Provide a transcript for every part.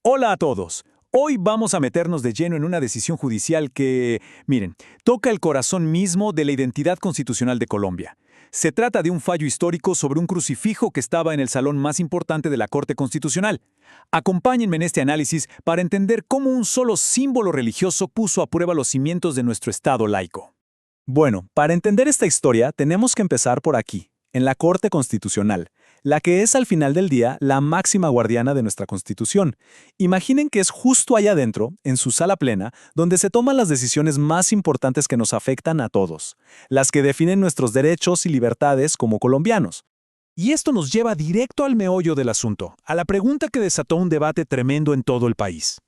Hola a todos. Hoy vamos a meternos de lleno en una decisión judicial que, miren, toca el corazón mismo de la identidad constitucional de Colombia. Se trata de un fallo histórico sobre un crucifijo que estaba en el salón más importante de la Corte Constitucional. Acompáñenme en este análisis para entender cómo un solo símbolo religioso puso a prueba los cimientos de nuestro Estado laico. Bueno, para entender esta historia tenemos que empezar por aquí, en la Corte Constitucional, la que es al final del día la máxima guardiana de nuestra Constitución. Imaginen que es justo allá adentro, en su sala plena, donde se toman las decisiones más importantes que nos afectan a todos, las que definen nuestros derechos y libertades como colombianos. Y esto nos lleva directo al meollo del asunto, a la pregunta que desató un debate tremendo en todo el país.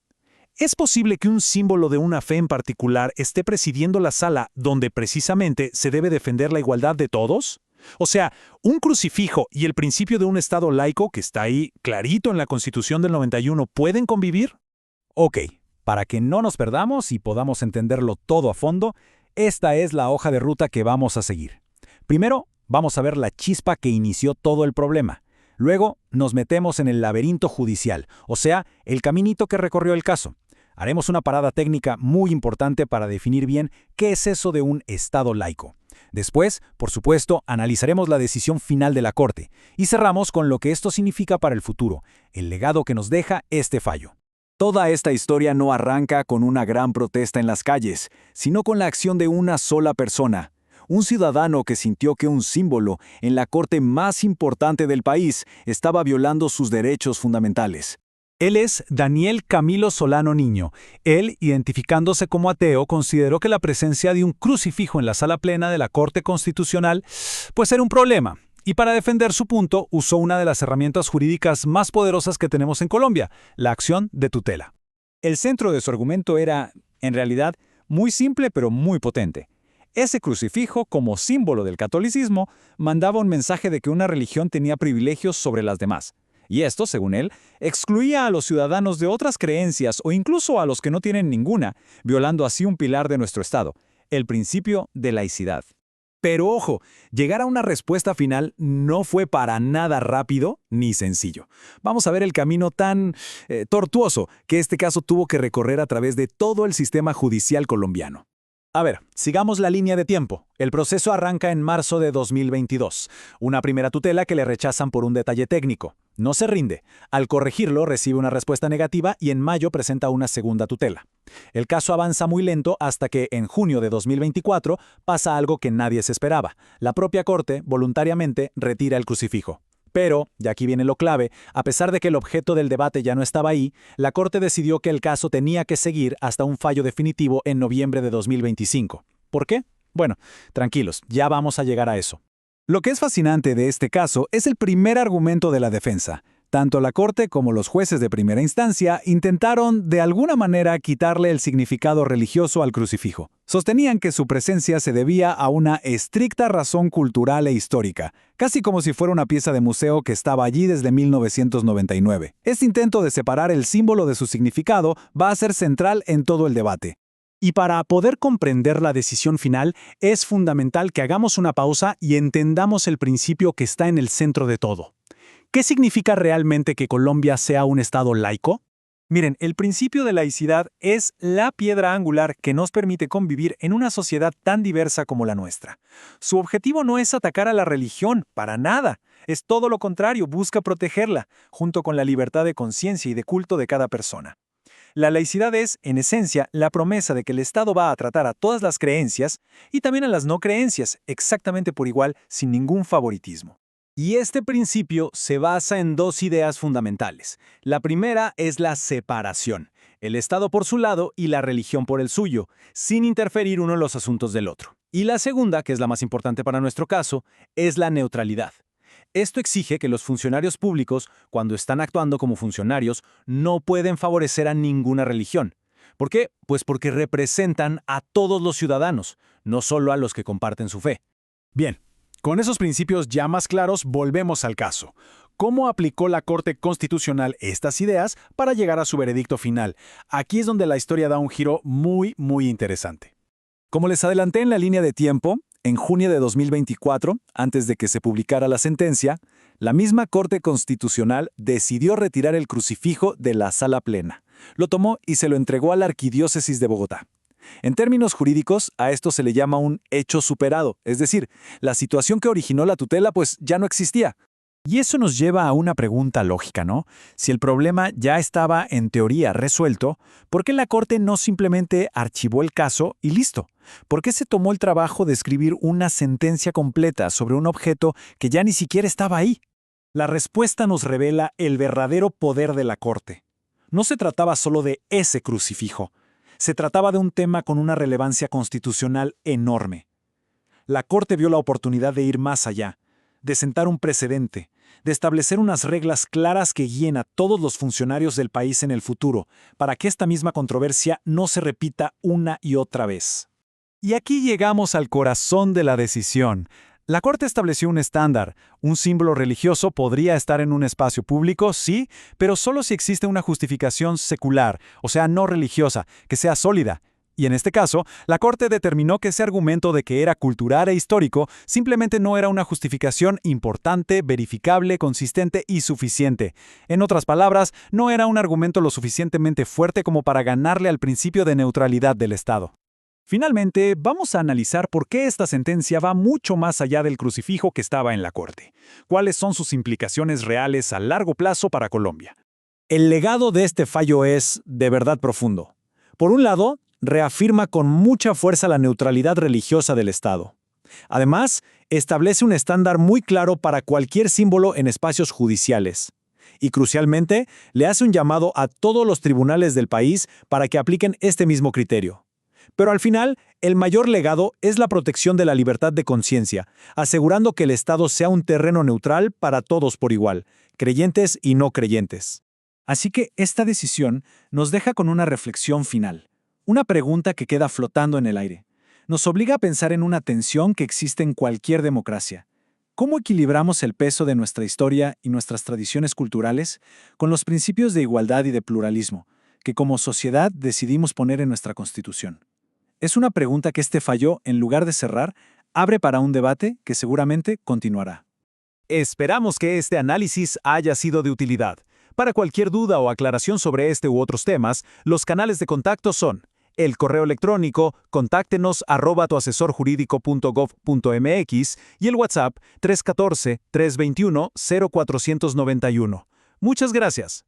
¿Es posible que un símbolo de una fe en particular esté presidiendo la sala donde precisamente se debe defender la igualdad de todos? O sea, ¿un crucifijo y el principio de un Estado laico que está ahí clarito en la Constitución del 91 pueden convivir? Ok, para que no nos perdamos y podamos entenderlo todo a fondo, esta es la hoja de ruta que vamos a seguir. Primero, vamos a ver la chispa que inició todo el problema. Luego, nos metemos en el laberinto judicial, o sea, el caminito que recorrió el caso. Haremos una parada técnica muy importante para definir bien qué es eso de un Estado laico. Después, por supuesto, analizaremos la decisión final de la Corte y cerramos con lo que esto significa para el futuro, el legado que nos deja este fallo. Toda esta historia no arranca con una gran protesta en las calles, sino con la acción de una sola persona, un ciudadano que sintió que un símbolo en la corte más importante del país estaba violando sus derechos fundamentales. Él es Daniel Camilo Solano Niño. Él, identificándose como ateo, consideró que la presencia de un crucifijo en la sala plena de la Corte Constitucional pues era un problema. Y para defender su punto, usó una de las herramientas jurídicas más poderosas que tenemos en Colombia, la acción de tutela. El centro de su argumento era, en realidad, muy simple pero muy potente. Ese crucifijo, como símbolo del catolicismo, mandaba un mensaje de que una religión tenía privilegios sobre las demás. Y esto, según él, excluía a los ciudadanos de otras creencias o incluso a los que no tienen ninguna, violando así un pilar de nuestro Estado, el principio de laicidad. Pero ojo, llegar a una respuesta final no fue para nada rápido ni sencillo. Vamos a ver el camino tan tortuoso que este caso tuvo que recorrer a través de todo el sistema judicial colombiano. A ver, sigamos la línea de tiempo. El proceso arranca en marzo de 2022. Una primera tutela que le rechazan por un detalle técnico. No se rinde. Al corregirlo, recibe una respuesta negativa y en mayo presenta una segunda tutela. El caso avanza muy lento hasta que, en junio de 2024, pasa algo que nadie se esperaba. La propia Corte, voluntariamente, retira el crucifijo. Pero, y aquí viene lo clave, a pesar de que el objeto del debate ya no estaba ahí, la Corte decidió que el caso tenía que seguir hasta un fallo definitivo en noviembre de 2025. ¿Por qué? Bueno, tranquilos, ya vamos a llegar a eso. Lo que es fascinante de este caso es el primer argumento de la defensa. Tanto la Corte como los jueces de primera instancia intentaron, de alguna manera, quitarle el significado religioso al crucifijo. Sostenían que su presencia se debía a una estricta razón cultural e histórica, casi como si fuera una pieza de museo que estaba allí desde 1999. Este intento de separar el símbolo de su significado va a ser central en todo el debate. Y para poder comprender la decisión final, es fundamental que hagamos una pausa y entendamos el principio que está en el centro de todo. ¿Qué significa realmente que Colombia sea un Estado laico? Miren, el principio de laicidad es la piedra angular que nos permite convivir en una sociedad tan diversa como la nuestra. Su objetivo no es atacar a la religión, para nada. Es todo lo contrario, busca protegerla, junto con la libertad de conciencia y de culto de cada persona. La laicidad es, en esencia, la promesa de que el Estado va a tratar a todas las creencias y también a las no creencias, exactamente por igual, sin ningún favoritismo. Y este principio se basa en dos ideas fundamentales. La primera es la separación, el Estado por su lado y la religión por el suyo, sin interferir uno en los asuntos del otro. Y la segunda, que es la más importante para nuestro caso, es la neutralidad. Esto exige que los funcionarios públicos, cuando están actuando como funcionarios, no pueden favorecer a ninguna religión. ¿Por qué? Pues porque representan a todos los ciudadanos, no solo a los que comparten su fe. Bien. Con esos principios ya más claros, volvemos al caso. ¿Cómo aplicó la Corte Constitucional estas ideas para llegar a su veredicto final? Aquí es donde la historia da un giro muy interesante. Como les adelanté en la línea de tiempo, En junio de 2024, antes de que se publicara la sentencia, la misma Corte Constitucional decidió retirar el crucifijo de la sala plena. Lo tomó y se lo entregó a la Arquidiócesis de Bogotá. En términos jurídicos, a esto se le llama un hecho superado, es decir, la situación que originó la tutela pues ya no existía. Y eso nos lleva a una pregunta lógica, ¿no? Si el problema ya estaba en teoría resuelto, ¿por qué la Corte no simplemente archivó el caso y listo? ¿Por qué se tomó el trabajo de escribir una sentencia completa sobre un objeto que ya ni siquiera estaba ahí? La respuesta nos revela el verdadero poder de la Corte. No se trataba solo de ese crucifijo. Se trataba de un tema con una relevancia constitucional enorme. La Corte vio la oportunidad de ir más allá, de sentar un precedente, de establecer unas reglas claras que guíen a todos los funcionarios del país en el futuro, para que esta misma controversia no se repita una y otra vez. Y aquí llegamos al corazón de la decisión. La Corte estableció un estándar. Un símbolo religioso podría estar en un espacio público, sí, pero solo si existe una justificación secular, o sea, no religiosa, que sea sólida. Y en este caso, la Corte determinó que ese argumento de que era cultural e histórico simplemente no era una justificación importante, verificable, consistente y suficiente. En otras palabras, no era un argumento lo suficientemente fuerte como para ganarle al principio de neutralidad del Estado. Finalmente, vamos a analizar por qué esta sentencia va mucho más allá del crucifijo que estaba en la Corte. ¿Cuáles son sus implicaciones reales a largo plazo para Colombia? El legado de este fallo es, de verdad, profundo. Por un lado, reafirma con mucha fuerza la neutralidad religiosa del Estado. Además, establece un estándar muy claro para cualquier símbolo en espacios judiciales. Y crucialmente, le hace un llamado a todos los tribunales del país para que apliquen este mismo criterio. Pero al final, el mayor legado es la protección de la libertad de conciencia, asegurando que el Estado sea un terreno neutral para todos por igual, creyentes y no creyentes. Así que esta decisión nos deja con una reflexión final, una pregunta que queda flotando en el aire. Nos obliga a pensar en una tensión que existe en cualquier democracia. ¿Cómo equilibramos el peso de nuestra historia y nuestras tradiciones culturales con los principios de igualdad y de pluralismo, que como sociedad decidimos poner en nuestra Constitución? Es una pregunta que este fallo, en lugar de cerrar, abre para un debate que seguramente continuará. Esperamos que este análisis haya sido de utilidad. Para cualquier duda o aclaración sobre este u otros temas, los canales de contacto son el correo electrónico contáctenos@tuasesorjurídico.gov.mx y el WhatsApp 314-321-0491. Muchas gracias.